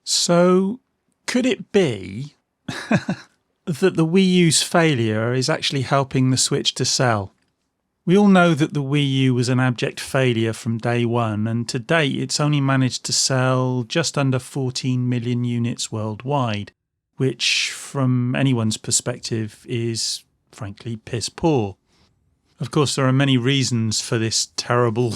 So, could it be that the Wii U's failure is actually helping the Switch to sell? We all know that the Wii U was an abject failure from day one, and to date it's only managed to sell just under 14 million units worldwide, which from anyone's perspective is frankly piss poor. Of course, there are many reasons for this terrible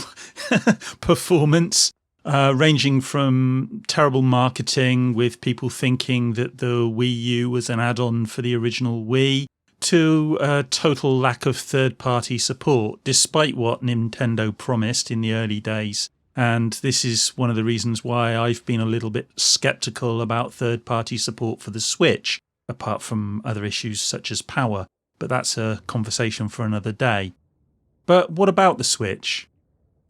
performance, ranging from terrible marketing with people thinking that the Wii U was an add-on for the original Wii, to a total lack of third-party support, despite what Nintendo promised in the early days. And this is one of the reasons why I've been a little bit sceptical about third-party support for the Switch, apart from other issues such as power. But that's a conversation for another day. But what about the Switch?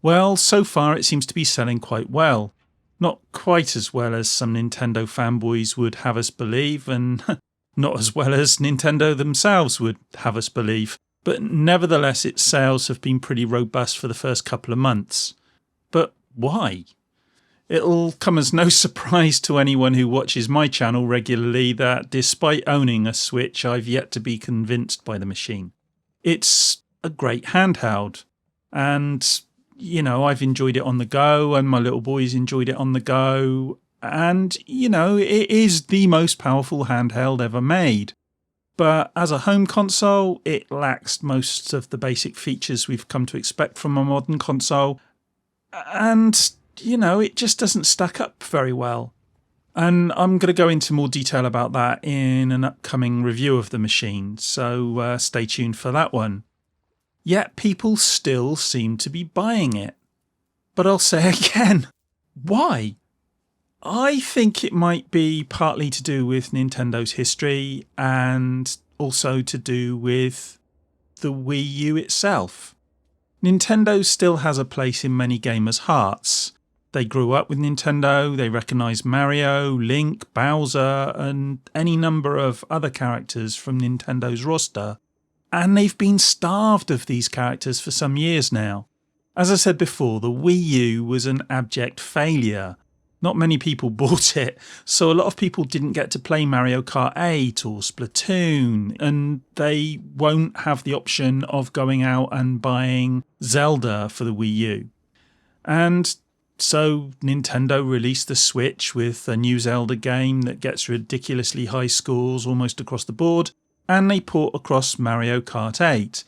Well, so far it seems to be selling quite well. Not quite as well as some Nintendo fanboys would have us believe, and not as well as Nintendo themselves would have us believe. But nevertheless, its sales have been pretty robust for the first couple of months. But why? It'll come as no surprise to anyone who watches my channel regularly that despite owning a Switch, I've yet to be convinced by the machine. It's a great handheld, and I've enjoyed it on the go, and my little boys enjoyed it on the go, and it is the most powerful handheld ever made. But as a home console, it lacks most of the basic features we've come to expect from a modern console, and it just doesn't stack up very well. And I'm going to go into more detail about that in an upcoming review of the machine, so stay tuned for that one. Yet people still seem to be buying it. But I'll say again, why? I think it might be partly to do with Nintendo's history and also to do with the Wii U itself. Nintendo still has a place in many gamers' hearts. They grew up with Nintendo, they recognise Mario, Link, Bowser, and any number of other characters from Nintendo's roster. And they've been starved of these characters for some years now. As I said before, the Wii U was an abject failure. Not many people bought it, so a lot of people didn't get to play Mario Kart 8 or Splatoon, and they won't have the option of going out and buying Zelda for the Wii U. And so Nintendo released the Switch with a new Zelda game that gets ridiculously high scores almost across the board, and they port across Mario Kart 8.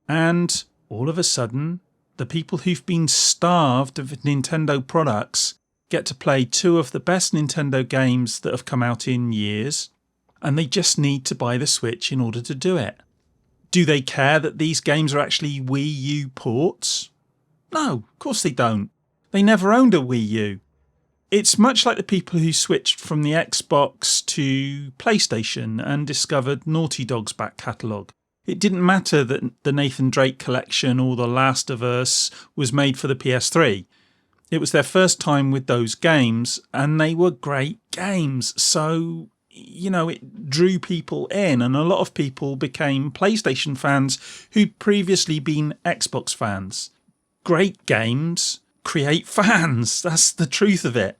And all of a sudden, the people who've been starved of Nintendo products get to play two of the best Nintendo games that have come out in years, and they just need to buy the Switch in order to do it. Do they care that these games are actually Wii U ports? No, of course they don't. They never owned a Wii U. It's much like the people who switched from the Xbox to PlayStation and discovered Naughty Dog's back catalogue. It didn't matter that the Nathan Drake collection or The Last of Us was made for the PS3. It was their first time with those games, and they were great games. So, it drew people in, and a lot of people became PlayStation fans who'd previously been Xbox fans. Great games create fans. That's the truth of it.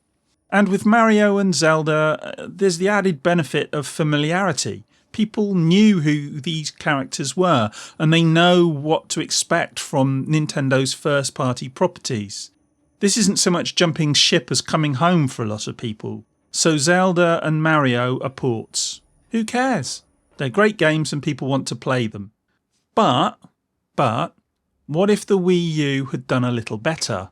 And with Mario and Zelda, there's the added benefit of familiarity. People knew who these characters were, and they know what to expect from Nintendo's first-party properties. This isn't so much jumping ship as coming home for a lot of people. So Zelda and Mario are ports. Who cares? They're great games and people want to play them. But, what if the Wii U had done a little better?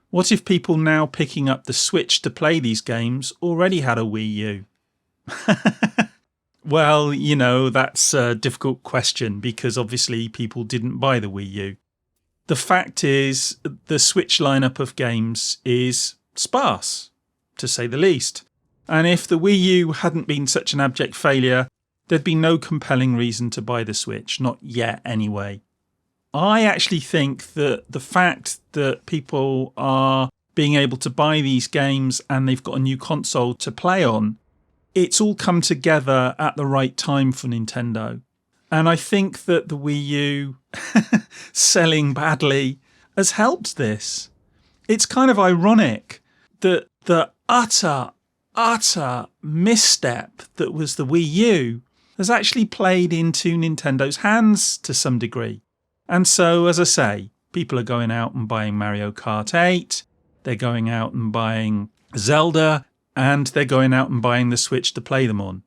What if people now picking up the Switch to play these games already had a Wii U? Well, that's a difficult question because obviously people didn't buy the Wii U. The fact is, the Switch lineup of games is sparse, to say the least. And if the Wii U hadn't been such an abject failure, there'd be no compelling reason to buy the Switch, not yet anyway. I actually think that the fact that people are being able to buy these games and they've got a new console to play on, it's all come together at the right time for Nintendo. And I think that the Wii U selling badly has helped this. It's kind of ironic that the utter utter misstep that was the Wii U has actually played into Nintendo's hands to some degree. And so, as I say, people are going out and buying Mario Kart 8, they're going out and buying Zelda, and they're going out and buying the Switch to play them on.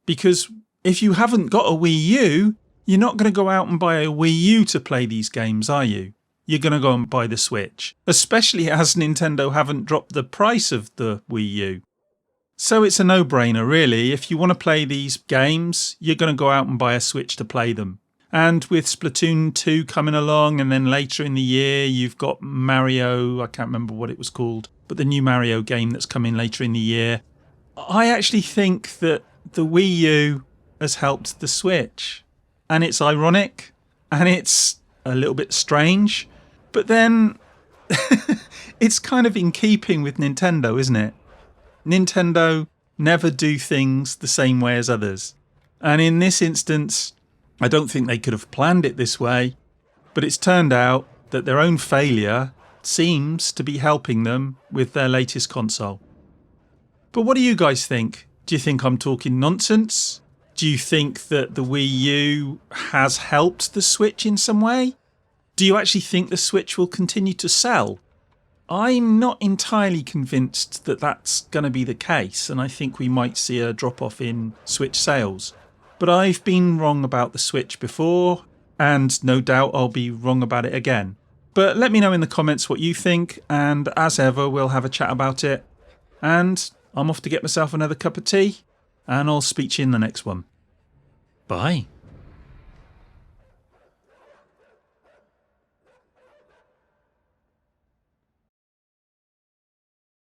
Because if you haven't got a Wii U, you're not going to go out and buy a Wii U to play these games, are you? You're going to go and buy the Switch, especially as Nintendo haven't dropped the price of the Wii U. So it's a no-brainer, really. If you want to play these games, you're going to go out and buy a Switch to play them. And with Splatoon 2 coming along, and then later in the year, you've got Mario, I can't remember what it was called, but the new Mario game that's coming later in the year. I actually think that the Wii U has helped the Switch. And it's ironic, and it's a little bit strange, but then it's kind of in keeping with Nintendo, isn't it? Nintendo never do things the same way as others. And in this instance, I don't think they could have planned it this way, but it's turned out that their own failure seems to be helping them with their latest console. But what do you guys think? Do you think I'm talking nonsense? Do you think that the Wii U has helped the Switch in some way? Do you actually think the Switch will continue to sell? I'm not entirely convinced that that's going to be the case, and I think we might see a drop-off in Switch sales. But I've been wrong about the Switch before, and no doubt I'll be wrong about it again. But let me know in the comments what you think, and as ever, we'll have a chat about it. And I'm off to get myself another cup of tea, and I'll speak to you in the next one. Bye.